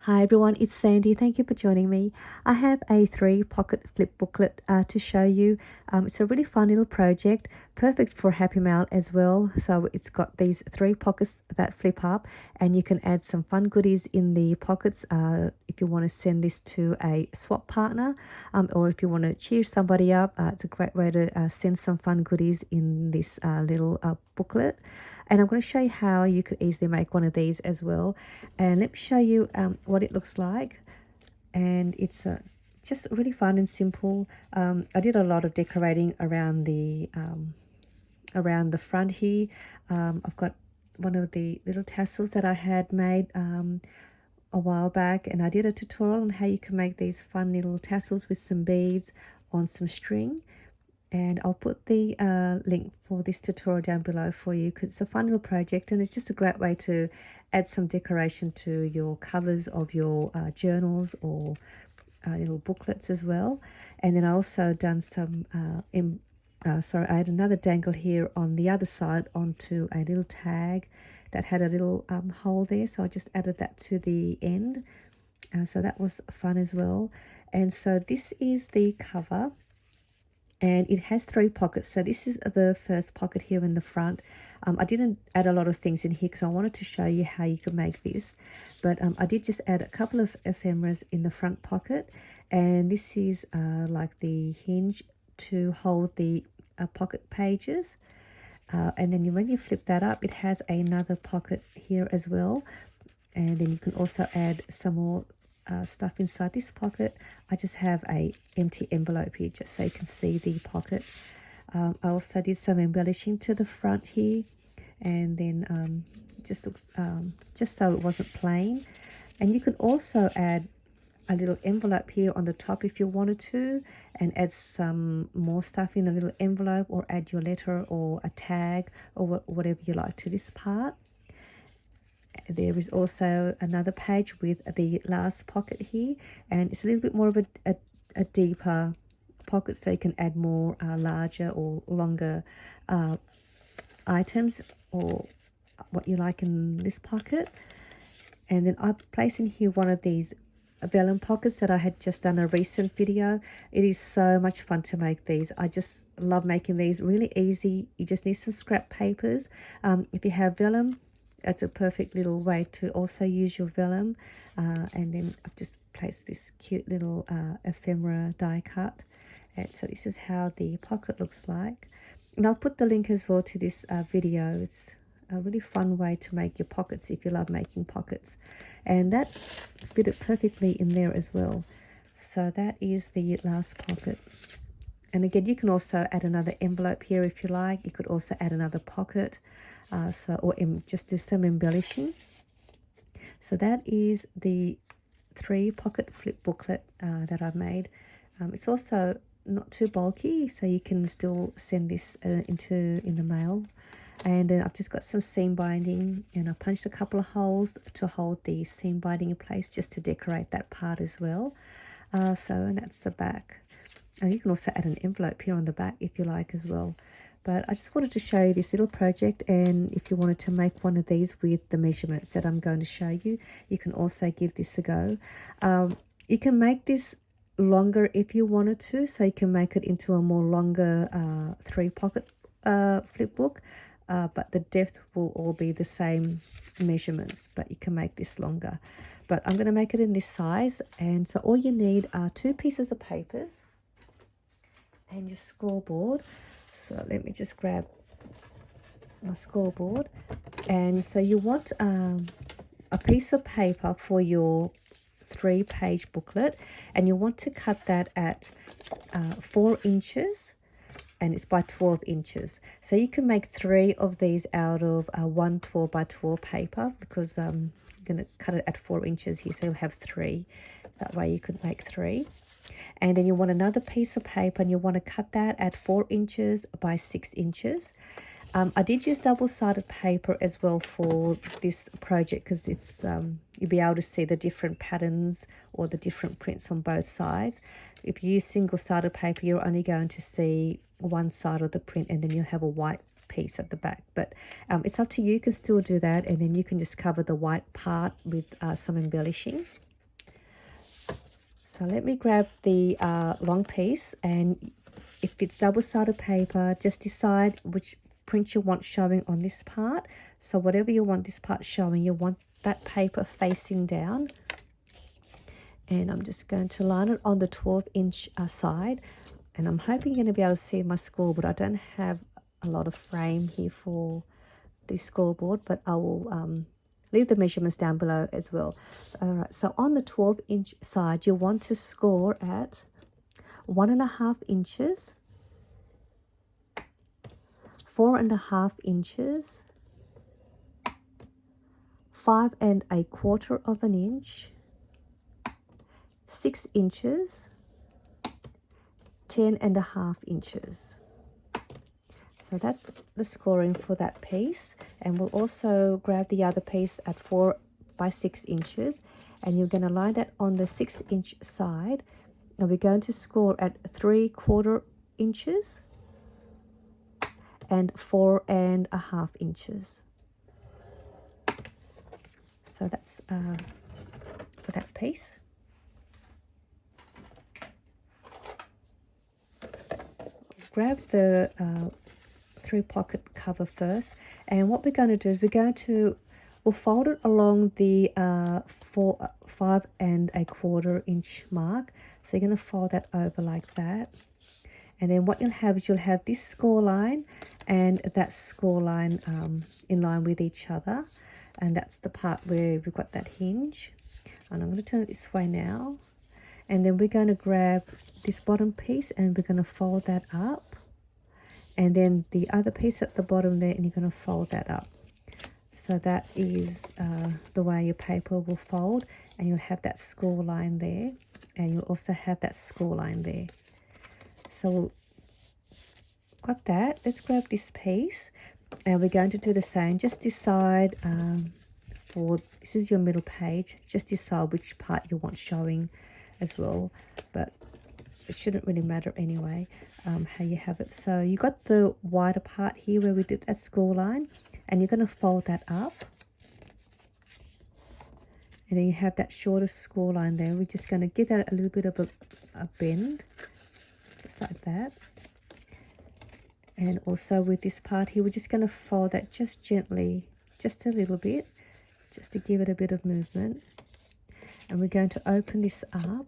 Hi everyone, it's Sandy. Thank you for joining me. I have a 3-pocket flip booklet to show you. It's a really fun little project, perfect for Happy Mail as well. So it's got these 3 pockets that flip up, and you can add some fun goodies in the pockets if you want to send this to a swap partner, or if you want to cheer somebody up. It's a great way to send some fun goodies in this little booklet. And I'm going to show you how you could easily make one of these as well. And let me show you what it looks like. And it's just really fun and simple. I did a lot of decorating around the front here. I've got one of the little tassels that I had made a while back, and I did a tutorial on how you can make these fun little tassels with some beads on some string. And I'll put the link for this tutorial down below for you, because it's a fun little project and it's just a great way to add some decoration to your covers of your journals or little booklets as well. And then I also done some I had another dangle here on the other side onto a little tag that had a little hole there, so I just added that to the end. So that was fun as well. And so this is the cover, and it has 3 pockets. So this is the first pocket here in the front. I didn't add a lot of things in here because I wanted to show you how you could make this, but I did just add a couple of ephemeras in the front pocket, and this is like the hinge to hold the pocket pages. And then when you flip that up, it has another pocket here as well, and then you can also add some more stuff inside this pocket. I just have a empty envelope here just so you can see the pocket. I also did some embellishing to the front here, and then just looks just so it wasn't plain. And you can also add a little envelope here on the top if you wanted to, and add some more stuff in a little envelope, or add your letter or a tag or whatever you like to this part. There is also another page with the last pocket here, and it's a little bit more of a deeper pocket, so you can add more larger or longer items or what you like in this pocket. And then I place in here one of these vellum pockets that I had just done a recent video. It is so much fun to make these. I just love making these. Really easy. You just need some scrap papers. If you have vellum, it's a perfect little way to also use your vellum. And then I've just placed this cute little ephemera die cut. And so this is how the pocket looks like. And I'll put the link as well to this video. It's a really fun way to make your pockets if you love making pockets. And that fitted perfectly in there as well. So that is the last pocket. And again, you can also add another envelope here if you like. You could also add another pocket. Or just do some embellishing. So that is the 3-pocket flip booklet that I've made. It's also not too bulky, so you can still send this in the mail. And then I've just got some seam binding, and I punched a couple of holes to hold the seam binding in place, just to decorate that part as well. And that's the back. And you can also add an envelope here on the back if you like as well. But I just wanted to show you this little project, and if you wanted to make one of these with the measurements that I'm going to show you, you can also give this a go. You can make this longer if you wanted to, so you can make it into a more longer 3-pocket flip book, but the depth will all be the same measurements, but you can make this longer. But I'm going to make it in this size, and so all you need are 2 pieces of papers and your scoreboard. So let me just grab my scoreboard. And so you want a piece of paper for your 3-page booklet, and you want to cut that at 4 inches, and it's by 12 inches. So you can make 3 of these out of 1 12 by 12 paper, because I'm going to cut it at 4 inches here, so you'll have 3. That way you could make 3. And then you want another piece of paper, and you want to cut that at 4 inches by 6 inches. I did use double-sided paper as well for this project, because it's you'll be able to see the different patterns or the different prints on both sides. If you use single-sided paper, you're only going to see one side of the print, and then you'll have a white piece at the back. But it's up to you. You can still do that, and then you can just cover the white part with some embellishing. So let me grab the long piece, and if it's double-sided paper, just decide which print you want showing on this part. So whatever you want this part showing, you want that paper facing down. And I'm just going to line it on the 12-inch side. And I'm hoping you're going to be able to see my scoreboard. I don't have a lot of frame here for the scoreboard, but I will leave the measurements down below as well. All right, so on the 12-inch side, you want to score at 1.5 inches, 4.5 inches, 5.25 of an inch, 6 inches, 10.5 inches. So that's the scoring for that piece. And we'll also grab the other piece at 4 by 6 inches, and you're going to line that on the 6-inch side, and we're going to score at 3/4 inches and 4.5 inches. So that's for that piece. Grab the 3-pocket cover first, and what we're going to do is we'll fold it along the 5.25 inch mark. So you're going to fold that over like that, and then what you'll have is this score line and that score line in line with each other, and that's the part where we've got that hinge. And I'm going to turn it this way now, and then we're going to grab this bottom piece and we're going to fold that up, and then the other piece at the bottom there, and you're going to fold that up. So that is the way your paper will fold, and you'll have that score line there, and you'll also have that score line there. So got that. Let's grab this piece, and we're going to do the same. Just decide this is your middle page, just decide which part you want showing as well, but it shouldn't really matter anyway how you have it. So you got the wider part here where we did that score line, and you're going to fold that up, and then you have that shorter score line there. We're just going to give that a little bit of a bend, just like that. And also with this part here, we're just going to fold that just gently, just a little bit, just to give it a bit of movement. And we're going to open this up.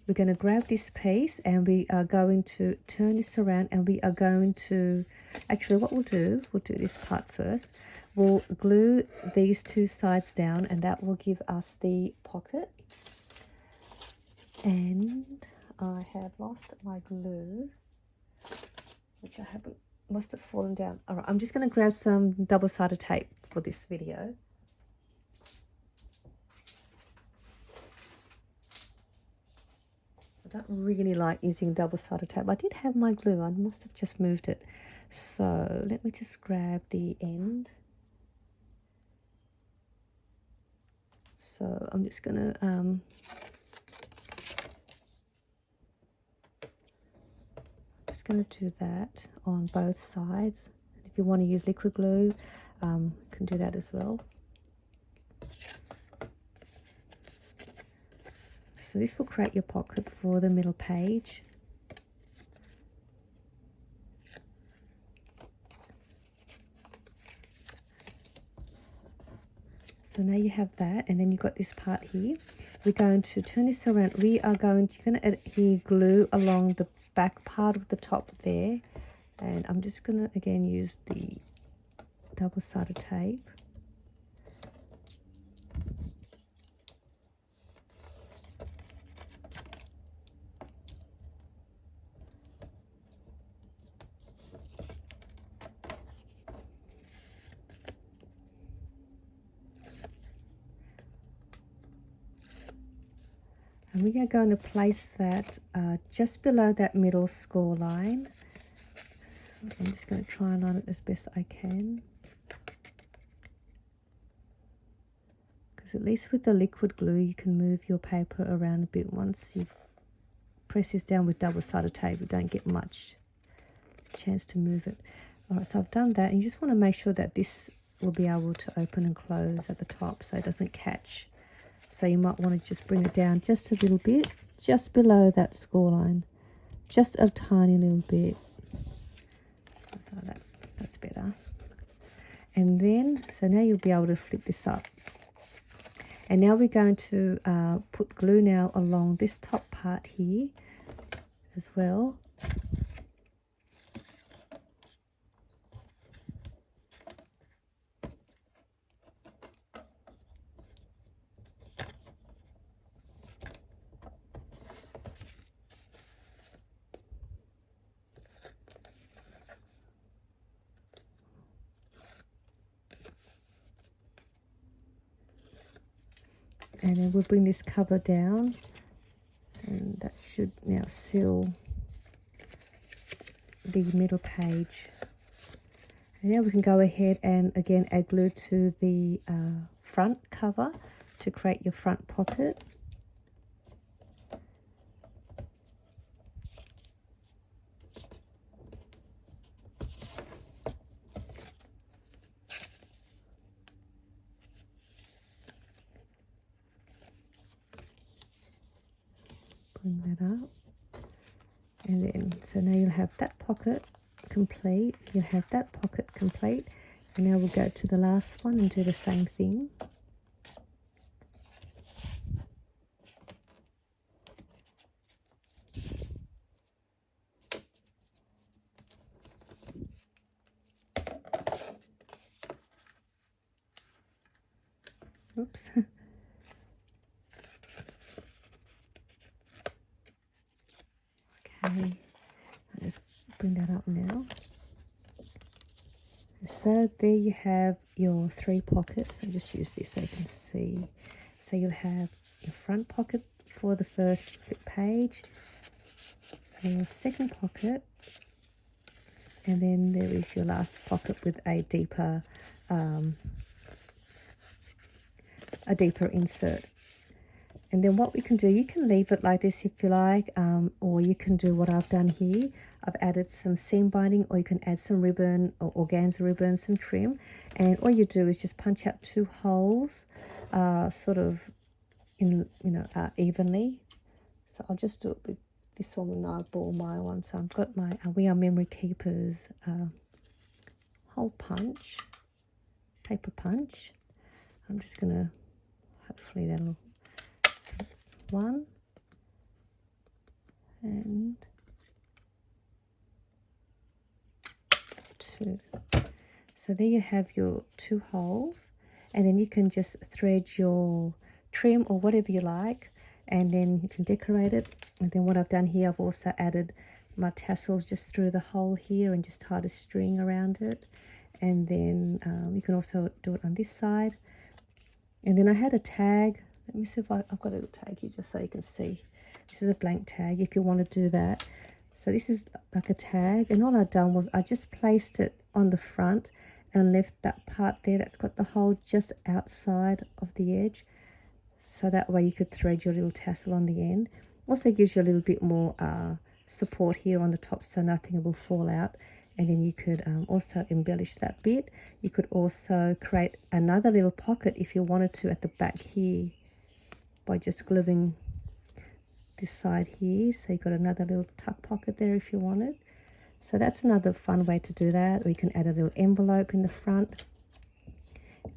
We're going to grab this piece, and we are going to turn this around, and we are going to, actually what we'll do this part first. We'll glue these two sides down, and that will give us the pocket. And I have lost my glue, which I haven't, must have fallen down. All right, I'm just going to grab some double-sided tape for this video. I don't really like using double-sided tape. I did have my glue, I must have just moved it. So let me just grab the end. So I'm just gonna do that on both sides. If you want to use liquid glue, you can do that as well. So this will create your pocket for the middle page. So now you have that, and then you've got this part here. We're going to turn this around. You're going to adhere glue along the back part of the top there, and I'm just going to again use the double-sided tape. And we are going to place that just below that middle score line. So I'm just going to try and line it as best I can. Because at least with the liquid glue, you can move your paper around a bit. Once you press this down with double-sided tape, you don't get much chance to move it. All right, so I've done that. And you just want to make sure that this will be able to open and close at the top so it doesn't catch. So you might want to just bring it down just a little bit. just below that score line, just a tiny little bit. So that's better. And then, so now you'll be able to flip this up. And now we're going to put glue now along this top part here as well. And then we'll bring this cover down, and that should now seal the middle page. And now we can go ahead and again add glue to the front cover to create your front pocket. Bring that up, and then so now you'll have that pocket complete, you'll have that pocket complete, and now we'll go to the last one and do the same thing. Oops. Okay, I'll just bring that up now. So there you have your 3 pockets. I'll just use this so you can see. So you'll have your front pocket for the first flip page, and your second pocket, and then there is your last pocket with a deeper insert. And then what we can do, you can leave it like this if you like, or you can do what I've done here. I've added some seam binding, or you can add some ribbon or organza ribbon, some trim. And all you do is just punch out 2 holes, sort of in, evenly. So I'll just do it with this one, and I'll ball my one. So I've got my We Are Memory Keepers hole punch, paper punch. I'm just gonna, hopefully that'll. So that's 1 and 2. So there you have your 2 holes, and then you can just thread your trim or whatever you like, and then you can decorate it. And then what I've done here, I've also added my tassels just through the hole here and just tied a string around it. And then you can also do it on this side. And then I had a tag. Let me see if I've got a little tag here just so you can see. This is a blank tag if you want to do that. So this is like a tag, and all I've done was I just placed it on the front and left that part there that's got the hole just outside of the edge. So that way you could thread your little tassel on the end. Also gives you a little bit more support here on the top so nothing will fall out. And then you could also embellish that bit. You could also create another little pocket if you wanted to at the back here by just gluing this side here. So you've got another little tuck pocket there if you wanted. So that's another fun way to do that. Or you can add a little envelope in the front.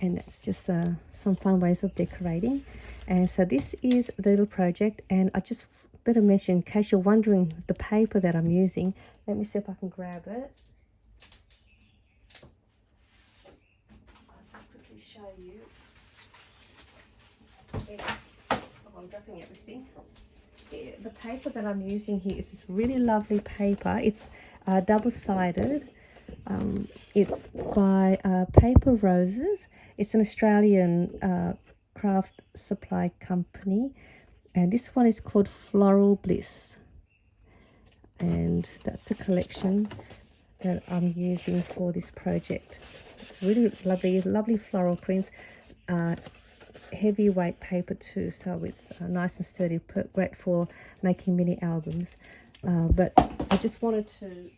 And that's just some fun ways of decorating. And so this is the little project, and I just better mention, in case you're wondering the paper that I'm using, let me see if I can grab it. I'll just quickly show you. I'm dropping everything. Yeah, the paper that I'm using here is this really lovely paper. It's double-sided. It's by Paper Roses. It's an Australian craft supply company, and this one is called Floral Bliss, and that's the collection that I'm using for this project. It's really lovely floral prints, heavyweight paper too, so it's nice and sturdy, great for making mini albums. But I just wanted to,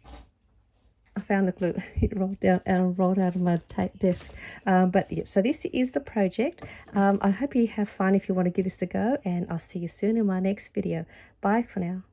found the glue. It rolled down and rolled out of my desk. But yeah, so this is the project. I hope you have fun if you want to give this a go, and I'll see you soon in my next video. Bye for now.